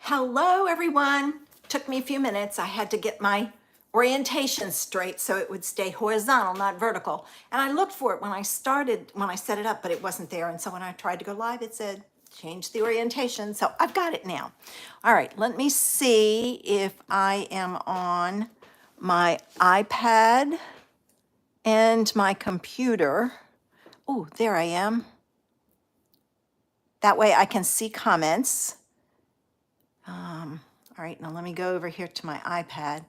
Hello, everyone. Took me a few minutes. I had to get my orientation straight so it would stay horizontal, not vertical. And I looked for it when I set it up, but it wasn't there. And so when I tried to go live, it said, change the orientation. So I've got it now. All right, let me see if I am on my iPad and my computer. Oh, there I am. That way I can see comments. All right, now let me go over here to my iPad.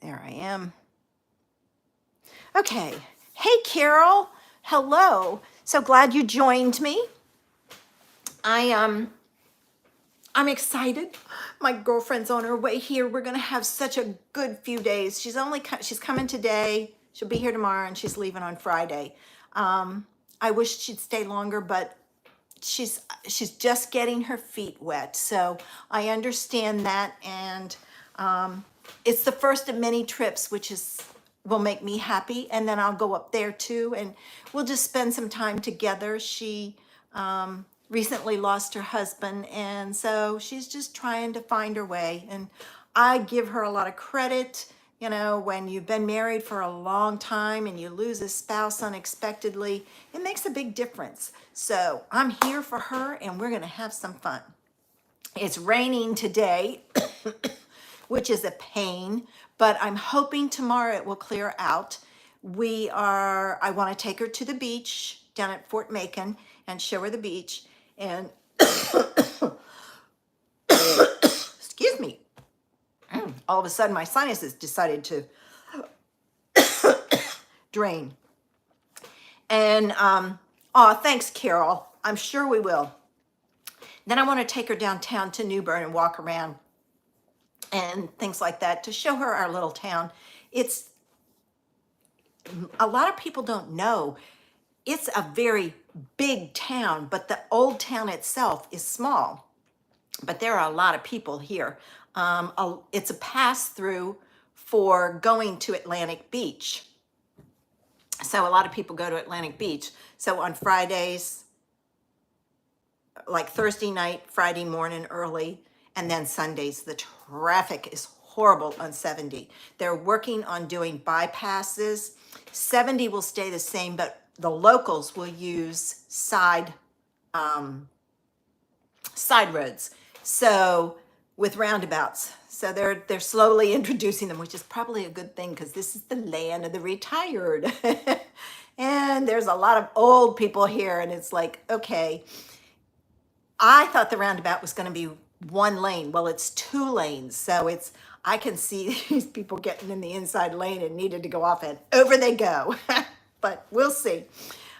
There I am. Okay. Hey, Carol. Hello. So glad you joined me. I'm excited. My girlfriend's on her way here. We're gonna have such a good few days. She's coming today. She'll be here tomorrow, and she's leaving on Friday. I wish she'd stay longer, but she's just getting her feet wet. So I understand that, and it's the first of many trips, which will make me happy. And then I'll go up there too, and we'll just spend some time together. She recently lost her husband, and so she's just trying to find her way. And I give her a lot of credit. You know, when you've been married for a long time and you lose a spouse unexpectedly, it makes a big difference. So I'm here for her, and we're gonna have some fun. It's raining today, which is a pain, but I'm hoping tomorrow it will clear out. I want to take her to the beach down at Fort Macon and show her the beach. And excuse me, all of a sudden my sinuses decided to drain. And thanks, Carol. I'm sure we will. Then I want to take her downtown to New Bern and walk around and things like that to show her our little town. It's a lot of people don't know it's a very big town, but the old town itself is small. But there are a lot of people here. It's a pass through for going to Atlantic Beach. So a lot of people go to Atlantic Beach. So on Fridays, like Thursday night, Friday morning early, and then Sundays, the traffic is horrible on 70. They're working on doing bypasses. 70 will stay the same, but the locals will use side roads. So with roundabouts. So they're slowly introducing them, which is probably a good thing because this is the land of the retired. And there's a lot of old people here, and it's like, okay, I thought the roundabout was going to be one lane. Well, it's 2 lanes. So I can see these people getting in the inside lane and needed to go off, and over they go. But we'll see.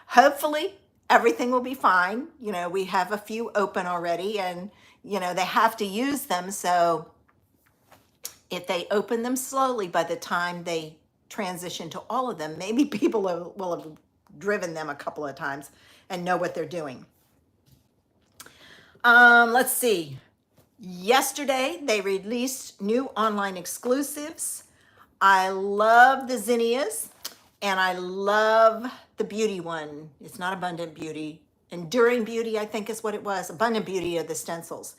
Hopefully everything will be fine. You know, we have a few open already, and you know, they have to use them. So if they open them slowly, by the time they transition to all of them, maybe people will have driven them a couple of times and know what they're doing. Let's see. Yesterday, they released new online exclusives. I love the zinnias, and I love the beauty one. It's not Abundant Beauty. Enduring Beauty, I think is what it was. Abundant Beauty are the stencils.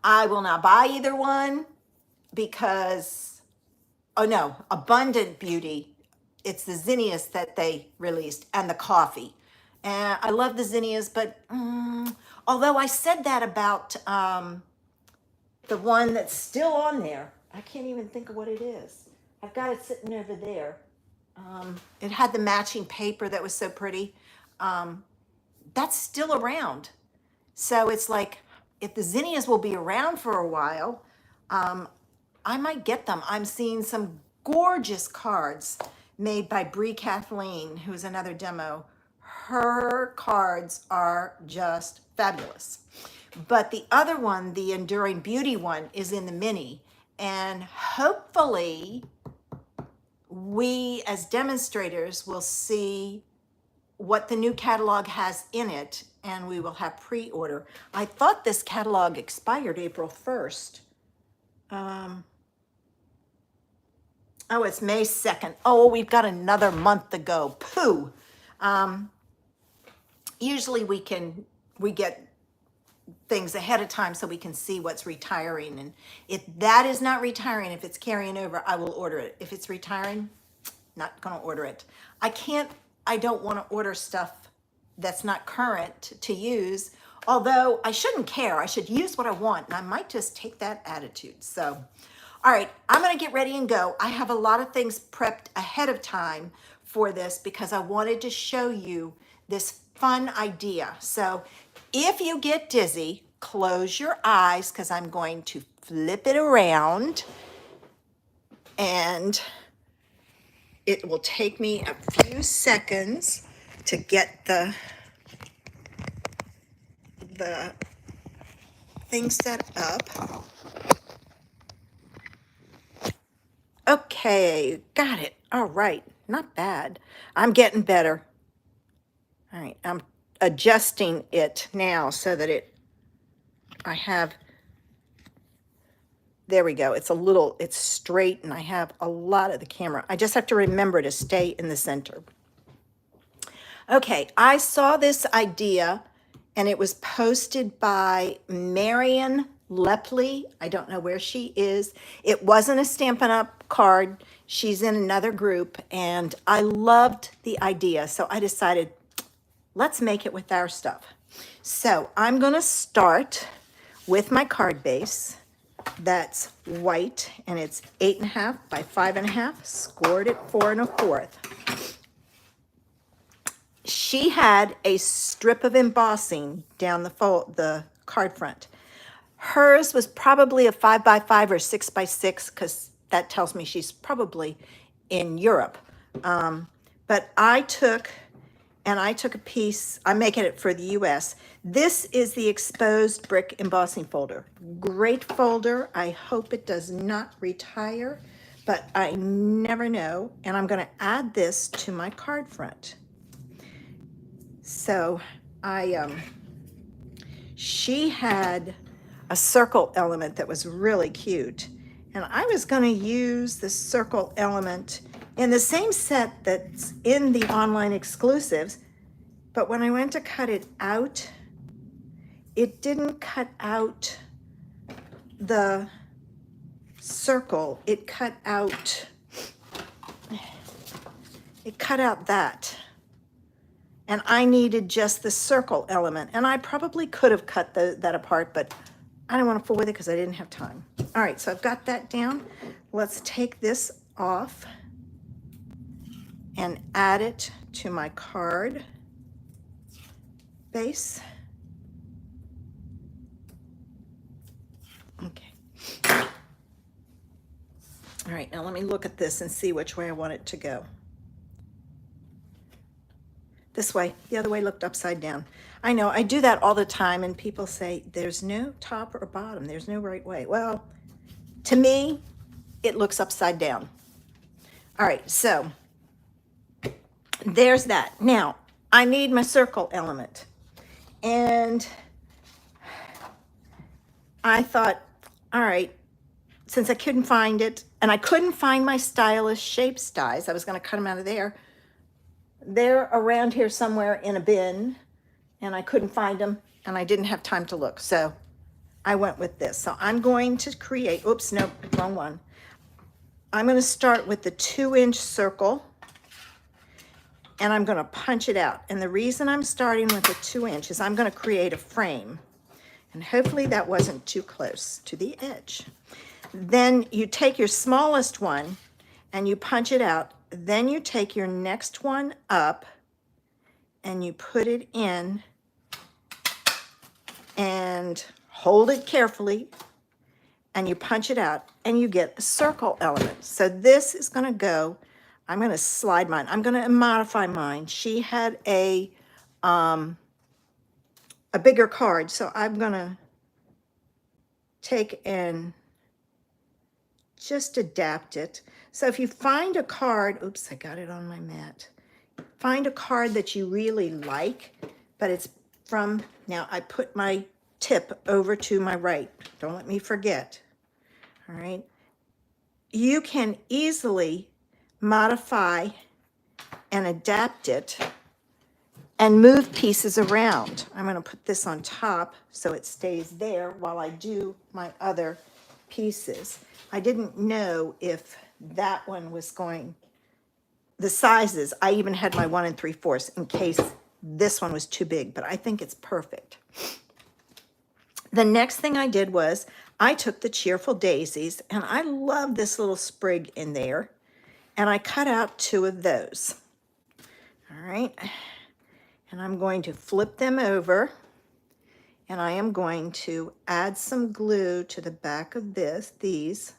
I will not buy either one because, oh no, Abundant Beauty. It's the zinnias that they released, and the coffee. And I love the zinnias, but although I said that about the one that's still on there, I can't even think of what it is. I've got it sitting over there. It had the matching paper that was so pretty. That's still around. So it's like, if the zinnias will be around for a while, I might get them. I'm seeing some gorgeous cards made by Bree Kathleen, who's another demo. Her cards are just fabulous. But the other one, the Enduring Beauty one, is in the mini. And hopefully we as demonstrators will see what the new catalog has in it, and we will have pre-order. I thought this catalog expired April 1st. Oh, it's May 2nd. Oh, we've got another month to go. Pooh. usually we get things ahead of time so we can see what's retiring. And if that is not retiring, if it's carrying over, I will order it. If it's retiring, not gonna order it. I don't wanna order stuff that's not current to use, although I shouldn't care. I should use what I want, and I might just take that attitude. So, all right, I'm gonna get ready and go. I have a lot of things prepped ahead of time for this because I wanted to show you this fun idea. So if you get dizzy, close your eyes because I'm going to flip it around, and it will take me a few seconds to get the thing set up. Okay, got it. All right, not bad. I'm getting better. All right, I'm adjusting it now so that there we go. It's straight, and I have a lot of the camera. I just have to remember to stay in the center. Okay, I saw this idea, and it was posted by Marion Lepley. I don't know where she is. It wasn't a Stampin' Up! Card. She's in another group, and I loved the idea. So I decided, let's make it with our stuff. So I'm gonna start with my card base. That's white, and it's 8.5 by 5.5, scored at 4 1/4. She had a strip of embossing down the card front. Hers was probably a 5 by 5 or 6 by 6 because that tells me she's probably in Europe. But I took a piece, I'm making it for the US. This is the exposed brick embossing folder. Great folder. I hope it does not retire, but I never know. And I'm gonna add this to my card front. So she had a circle element that was really cute. And I was gonna use the circle element in the same set that's in the online exclusives, but when I went to cut it out, it didn't cut out the circle. It cut out that. And I needed just the circle element. And I probably could have cut that apart, but I don't want to fool with it because I didn't have time. All right, so I've got that down. Let's take this off and add it to my card base. Okay. All right, now let me look at this and see which way I want it to go. This way. The other way looked upside down. I know, I do that all the time, and people say, there's no top or bottom. There's no right way. Well, to me, it looks upside down. All right, so there's that. Now, I need my circle element. And I thought, all right, since I couldn't find it, and I couldn't find my stylish shapes dies, I was going to cut them out of there. They're around here somewhere in a bin, and I couldn't find them, and I didn't have time to look. So I went with this. So I'm going to create, oops, nope, wrong one. I'm going to start with the 2-inch circle, and I'm going to punch it out. And the reason I'm starting with the 2-inch is I'm going to create a frame. And hopefully that wasn't too close to the edge. Then you take your smallest one and you punch it out. Then you take your next one up and you put it in and hold it carefully, and you punch it out and you get a circle element. So this is going to go, I'm going to slide mine. I'm going to modify mine. She had a bigger card, so I'm going to take and just adapt it. So if you find a card, oops, I got it on my mat. Find a card that you really like, but it's from, now I put my tip over to my right. Don't let me forget. All right. You can easily modify and adapt it and move pieces around. I'm going to put this on top so it stays there while I do my other pieces. I didn't know if that one was going, the sizes, I even had my 1 3/4 in case this one was too big, but I think it's perfect. The next thing I did was I took the cheerful daisies, and I love this little sprig in there, and I cut out 2 of those. All right, and I'm going to flip them over, and I am going to add some glue to the back of these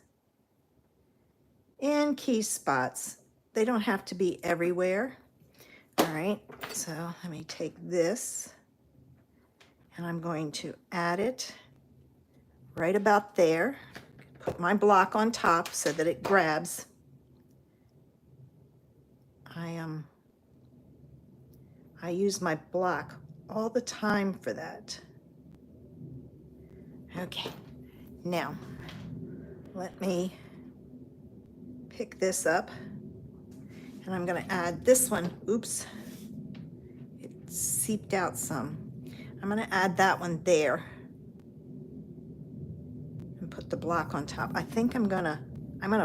in key spots. They don't have to be everywhere. All right, so let me take this, and I'm going to add it right about there. Put my block on top so that it grabs. I use my block all the time for that. Okay, now let me pick this up, and I'm going to add this one. Oops, it seeped out some. I'm going to add that one there and put the block on top. I think I'm gonna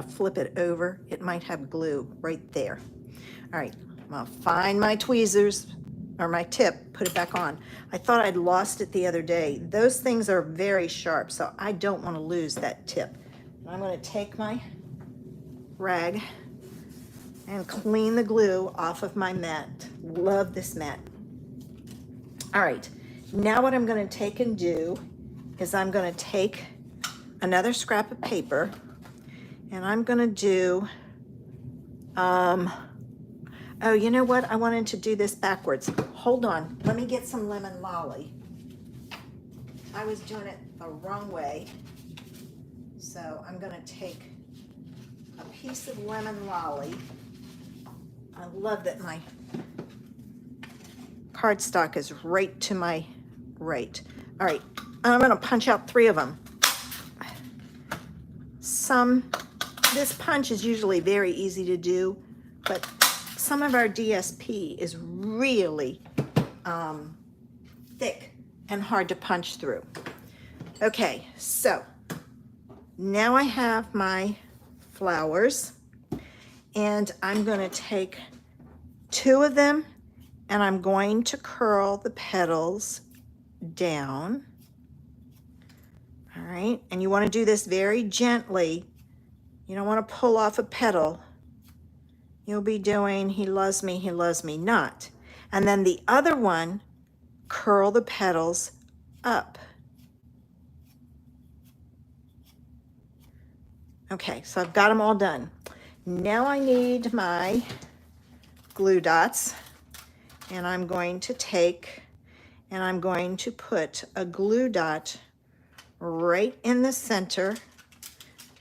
flip it over. It might have glue right there. All right, I'm gonna find my tweezers or my tip, put it back on. I thought I'd lost it the other day. Those things are very sharp, so I don't want to lose that tip. I'm going to take my rag and clean the glue off of my mat. Love this mat. All right, now what I'm going to take and do is I'm going to take another scrap of paper, and I'm going to do, oh, you know what? I wanted to do this backwards. Hold on. Let me get some lemon lolly. I was doing it the wrong way. So I'm going to take a piece of lemon lolly. I love that my cardstock is right to my right. All right. I'm going to punch out 3 of them. This punch is usually very easy to do, but some of our DSP is really thick and hard to punch through. Okay, so now I have my flowers, and I'm going to take 2 of them, and I'm going to curl the petals down. All right, and you want to do this very gently. You don't want to pull off a petal. You'll be doing he loves me not. And then the other one, curl the petals up. Okay, so I've got them all done. Now I need my glue dots, and I'm going to take and I'm going to put a glue dot right in the center,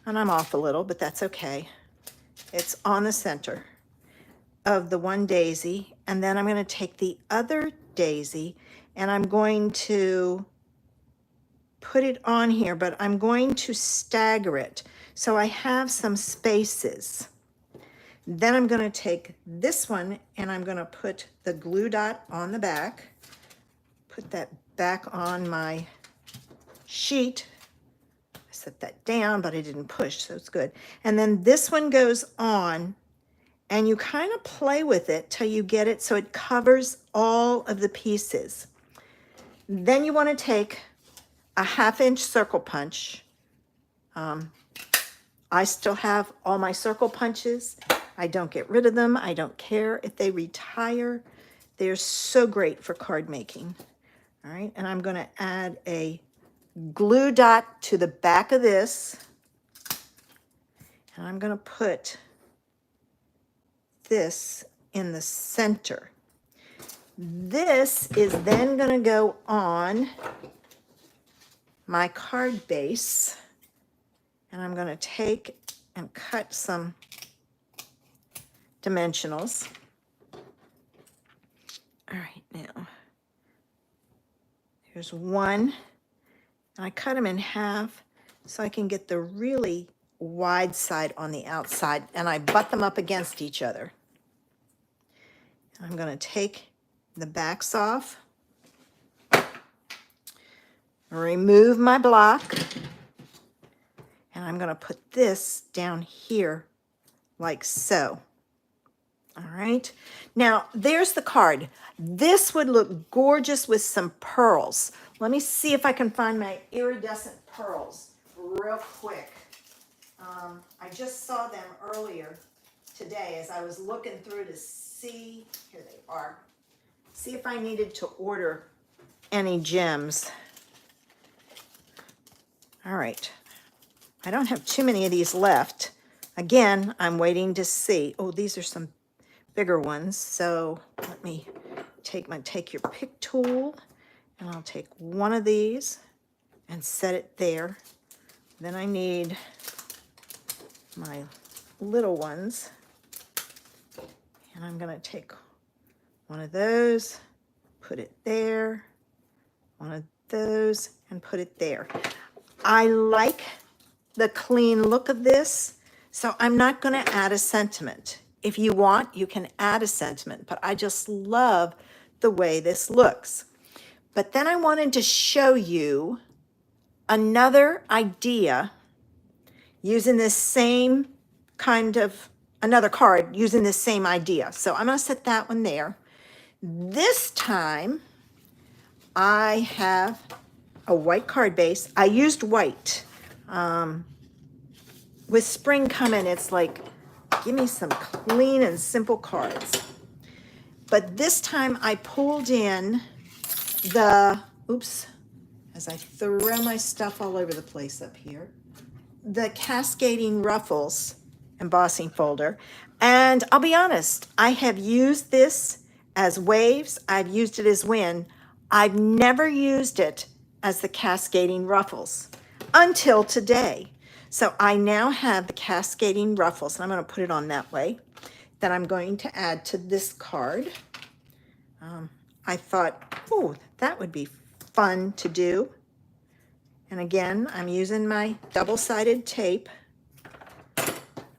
and I'm off a little, but that's okay. It's on the center of the one daisy, and then I'm going to take the other daisy and I'm going to put it on here, but I'm going to stagger it so I have some spaces. Then I'm going to take this one and I'm going to put the glue dot on the back, put that back on my sheet. I set that down, but I didn't push, so it's good. And then this one goes on, and you kind of play with it till you get it so it covers all of the pieces. Then you want to take a 1/2-inch circle punch. I still have all my circle punches. I don't get rid of them. I don't care if they retire. They're so great for card making. All right, and I'm going to add a glue dot to the back of this, and I'm going to put this in the center. This is then going to go on my card base, and I'm going to take and cut some dimensionals. All right, now here's one, and I cut them in half so I can get the really wide side on the outside, and I butt them up against each other. I'm going to take the backs off. Remove my block. And I'm going to put this down here like so. All right. Now, there's the card. This would look gorgeous with some pearls. Let me see if I can find my iridescent pearls real quick. I just saw them earlier today as I was looking through to see, here they are, see if I needed to order any gems. All right. I don't have too many of these left. Again, I'm waiting to see. Oh, these are some bigger ones. So let me take your pick tool, and I'll take one of these and set it there. Then I need my little ones, and I'm going to take one of those, put it there, one of those, and put it there. I like the clean look of this, so I'm not going to add a sentiment. If you want, you can add a sentiment, but I just love the way this looks. But then I wanted to show you another idea using this same kind of, another card using this same idea. So I'm going to set that one there. This time I have a white card base. I used white. With spring coming, it's like, give me some clean and simple cards. But this time I pulled in the, oops, as I throw my stuff all over the place up here, the Cascading Ruffles embossing folder. And I'll be honest, I have used this as waves. I've used it as wind. I've never used it as the Cascading Ruffles until today. So I now have the Cascading Ruffles, and I'm going to put it on that way, that I'm going to add to this card. I thought, oh, that would be fun to do. And again, I'm using my double-sided tape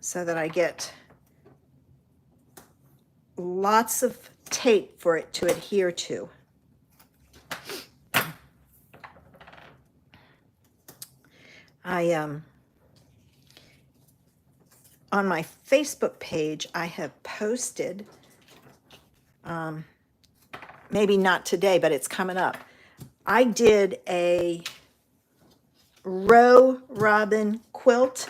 so that I get lots of tape for it to adhere to. On my Facebook page, I have posted, maybe not today, but it's coming up. I did a row robin quilt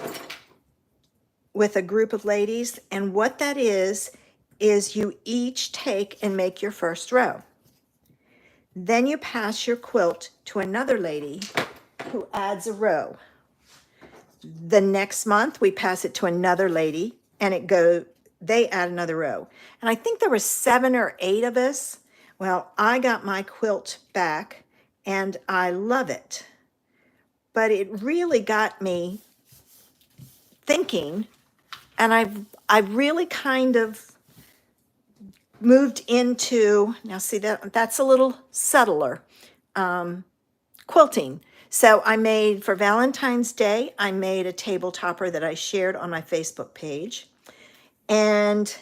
with a group of ladies, and what that is you each take and make your first row. Then you pass your quilt to another lady who adds a row. The next month we pass it to another lady, and they add another row. And I think there were 7 or 8 of us. Well, I got my quilt back and I love it. But it really got me thinking, and I've really kind of moved into, now see that's a little subtler, quilting. So I made, for Valentine's Day, I made a table topper that I shared on my Facebook page. And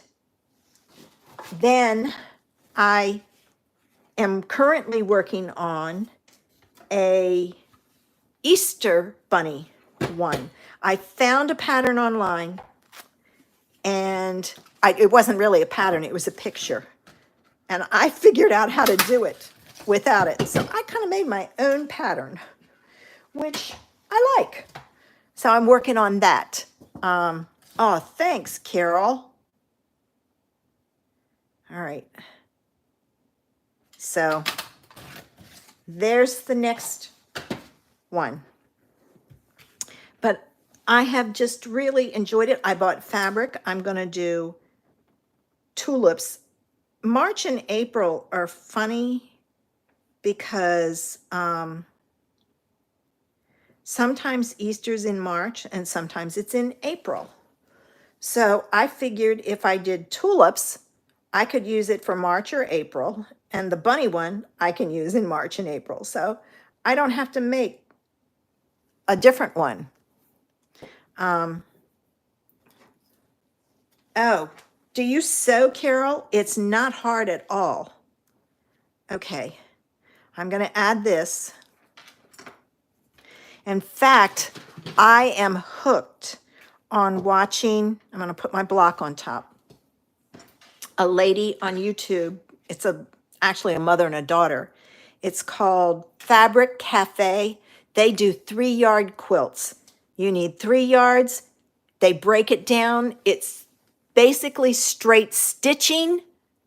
then I am currently working on a Easter bunny one. I found a pattern online, and it wasn't really a pattern, it was a picture. And I figured out how to do it without it. So I kind of made my own pattern, which I like. So I'm working on that. Oh, thanks, Carol. All right. So there's the next one. But I have just really enjoyed it. I bought fabric. I'm going to do tulips. March and April are funny because sometimes Easter's in March and sometimes it's in April. So I figured if I did tulips, I could use it for March or April, and the bunny one I can use in March and April. So I don't have to make a different one. Oh, do you sew, Carol? It's not hard at all. Okay, I'm going to add this. In fact, I am hooked on watching, I'm going to put my block on top, a lady on YouTube. It's actually a mother and a daughter. It's called Fabric Cafe. They do 3-yard quilts. You need 3 yards. They break it down. It's basically straight stitching,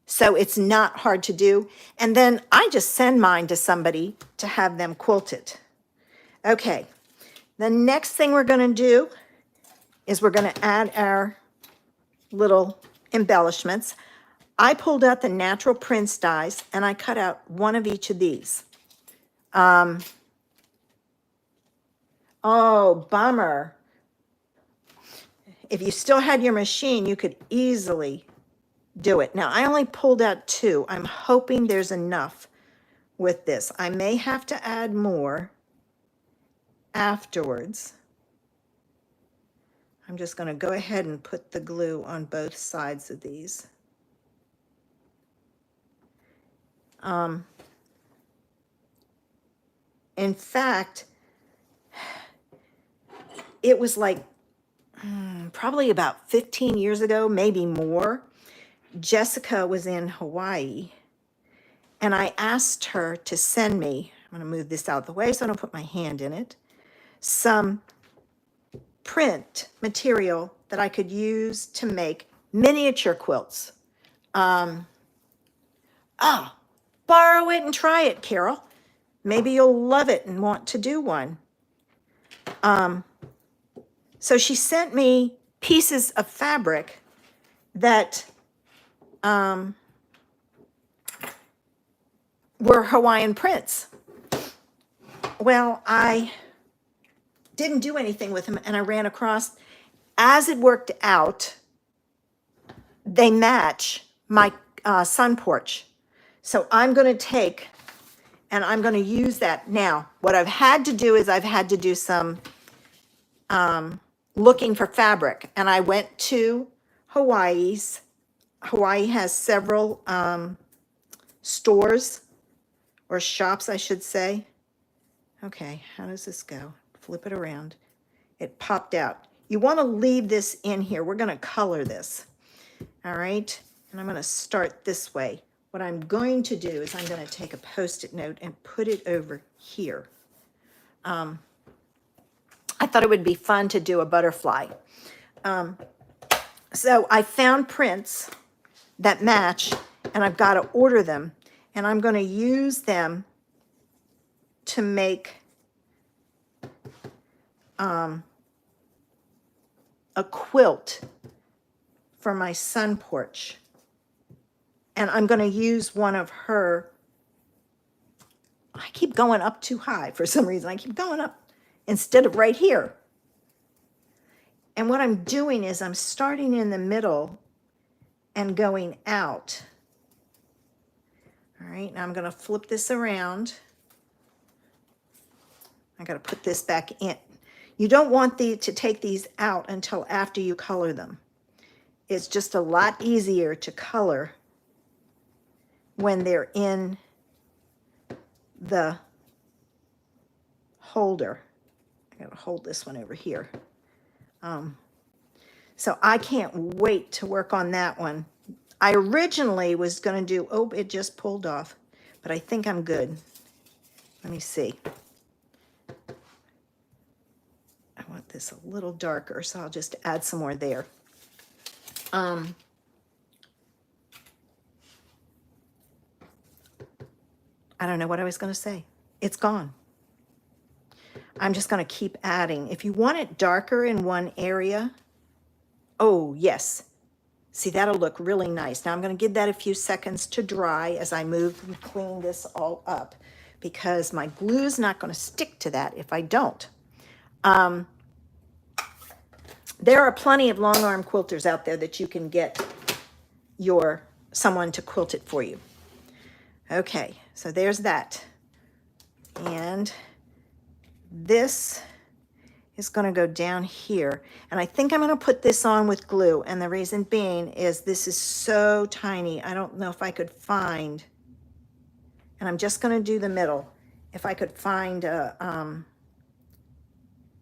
so it's not hard to do. And then I just send mine to somebody to have them quilt it. Okay, the next thing we're going to do is we're going to add our little embellishments. I pulled out the natural prints dies and I cut out one of each of these. Oh, bummer. If you still had your machine, you could easily do it. Now, I only pulled out 2. I'm hoping there's enough with this. I may have to add more afterwards. I'm just going to go ahead and put the glue on both sides of these. In fact, it was like probably about 15 years ago, maybe more. Jessica was in Hawaii, and I asked her to send me, I'm going to move this out of the way so I don't put my hand in it, some print material that I could use to make miniature quilts. Borrow it and try it, Carol. Maybe you'll love it and want to do one. So she sent me pieces of fabric that were Hawaiian prints. Well, I didn't do anything with them, and I ran across, as it worked out, they match my sun porch. So I'm going to take, and I'm going to use that. Now, what I've had to do is I've had to do some looking for fabric, and I went to Hawaii's. Hawaii has several stores, or shops, I should say. Okay, how does this go? Flip it around. It popped out. You want to leave this in here. We're going to color this. All right, and I'm going to start this way. What I'm going to do is I'm going to take a Post-it note and put it over here. I thought it would be fun to do a butterfly. So I found prints that match, and I've got to order them, and I'm going to use them to make a quilt for my sun porch. And I'm going to use one of her, I keep going up too high for some reason. I keep going up instead of right here. And what I'm doing is I'm starting in the middle and going out. All right, now I'm going to flip this around. I got to put this back in. You don't want to take these out until after you color them. It's just a lot easier to color when they're in the holder. I gotta hold this one over here. So I can't wait to work on that one. I originally was gonna do, oh, it just pulled off, but I think I'm good. Let me see. I want this a little darker, so I'll just add some more there. I don't know what I was going to say. It's gone. I'm just going to keep adding. If you want it darker in one area, oh, yes. See, that'll look really nice. Now I'm going to give that a few seconds to dry as I move and clean this all up, because my glue's not going to stick to that if I don't. There are plenty of long arm quilters out there that you can get someone to quilt it for you. Okay, so there's that. And this is going to go down here. And I think I'm going to put this on with glue. And the reason being is this is so tiny. I don't know if I could find And I'm just going to do the middle. If I could find a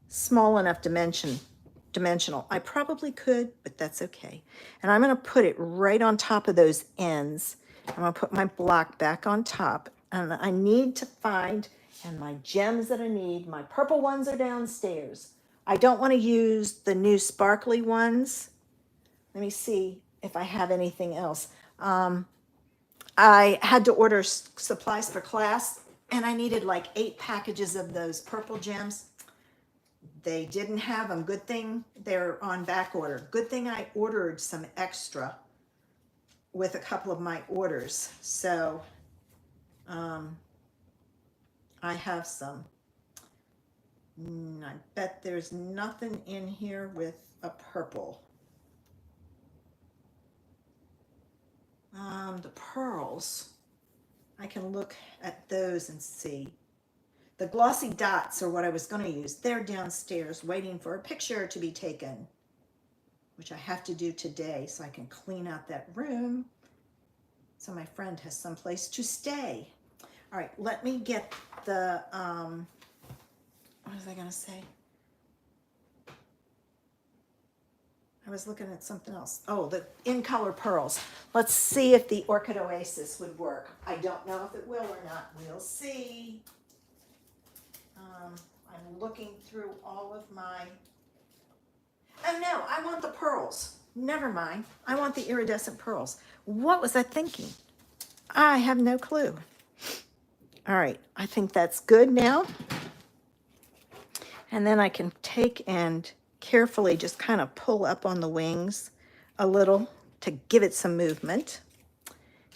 small enough dimensional. I probably could, but that's okay. And I'm going to put it right on top of those ends. I'm going to put my block back on top. And I need to find, and my gems that I need, my purple ones are downstairs. I don't want to use the new sparkly ones. Let me see if I have anything else. I had to order supplies for class, and I needed like 8 packages of those purple gems. They didn't have them. Good thing they're on back order. Good thing I ordered some extra with a couple of my orders. So I have some. I bet there's nothing in here with a purple. The pearls, I can look at those and see. The glossy dots are what I was going to use. They're downstairs waiting for a picture to be taken, which I have to do today so I can clean out that room so my friend has someplace to stay. All right, let me get the, what was I going to say? I was looking at something else. Oh, the in-color pearls. Let's see if the Orchid Oasis would work. I don't know if it will or not. We'll see. I'm looking through all of my... Oh no, I want the pearls. Never mind. I want the iridescent pearls. What was I thinking? I have no clue. All right, I think that's good now. And then I can take and carefully just kind of pull up on the wings a little to give it some movement.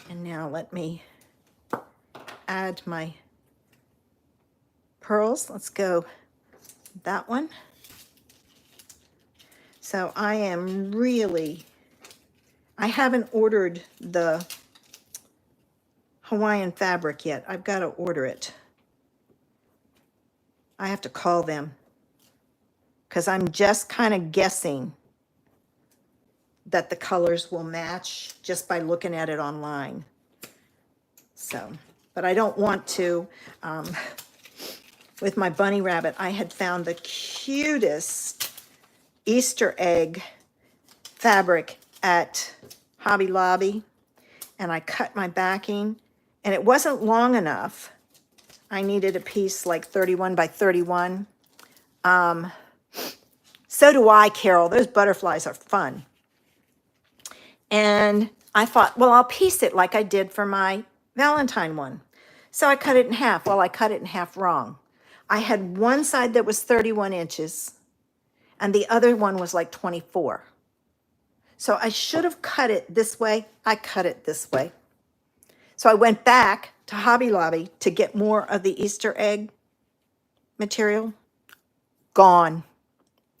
And now let me add my pearls. Let's go that one. So I am really, I haven't ordered the Hawaiian fabric yet. I've got to order it. I have to call them because I'm just kind of guessing that the colors will match just by looking at it online. So, but I don't want to, with my bunny rabbit, I had found the cutest Easter egg fabric at Hobby Lobby, and I cut my backing, and it wasn't long enough. I needed a piece like 31 by 31. So do I, Carol. Those butterflies are fun. And I thought, well, I'll piece it like I did for my Valentine one. So I cut it in half. Well, I cut it in half wrong. I had one side that was 31 inches, and the other one was like 24. So I should have cut it this way. I cut it this way. So I went back to Hobby Lobby to get more of the Easter egg material. Gone.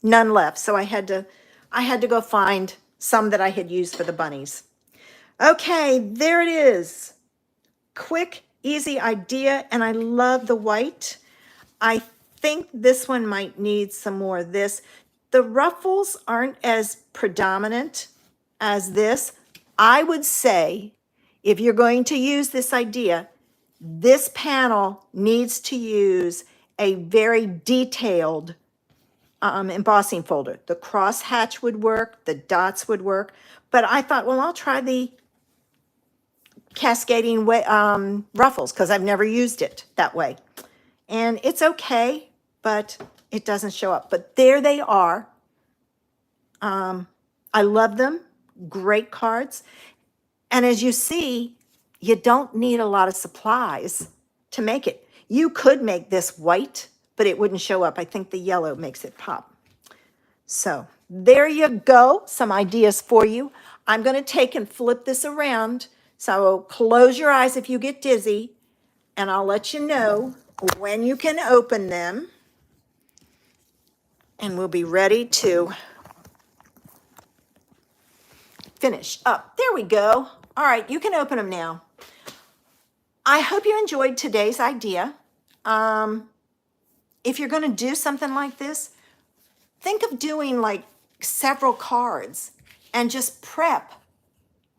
None left. So I had to go find some that I had used for the bunnies. Okay, there it is. Quick, easy idea, and I love the white. I think this one might need some more of this. The ruffles aren't as predominant as this. I would say if you're going to use this idea, this panel needs to use a very detailed embossing folder. The crosshatch would work, the dots would work, but I thought, well, I'll try the cascading ruffles because I've never used it that way. And it's okay, but it doesn't show up. But there they are. I love them. Great cards. And as you see, you don't need a lot of supplies to make it. You could make this white, but it wouldn't show up. I think the yellow makes it pop. So there you go. Some ideas for you. I'm going to take and flip this around. So close your eyes if you get dizzy, and I'll let you know when you can open them. And we'll be ready to finish up. There we go. All right, you can open them now. I hope you enjoyed today's idea. If you're going to do something like this, think of doing like several cards and just prep.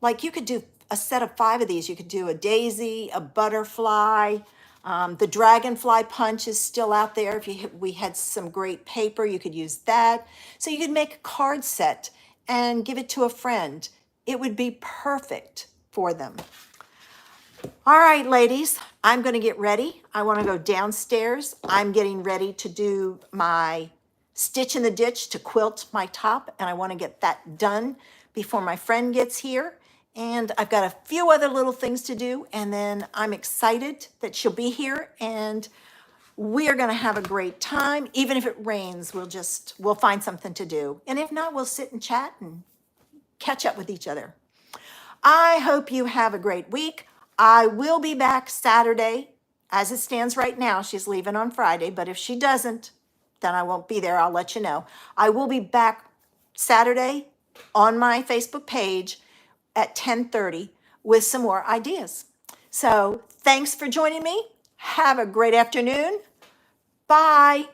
Like you could do a set of 5 of these. You could do a daisy, a butterfly. The dragonfly punch is still out there. We had some great paper, you could use that. So you could make a card set and give it to a friend. It would be perfect for them. All right, ladies, I'm going to get ready. I want to go downstairs. I'm getting ready to do my stitch in the ditch to quilt my top, and I want to get that done before my friend gets here. And I've got a few other little things to do, and then I'm excited that she'll be here, and we are going to have a great time. Even if it rains, we'll find something to do. And if not, we'll sit and chat and catch up with each other. I hope you have a great week. I will be back Saturday. As it stands right now, she's leaving on Friday, but if she doesn't, then I won't be there. I'll let you know. I will be back Saturday on my Facebook page at 10:30 with some more ideas. So thanks for joining me. Have a great afternoon. Bye.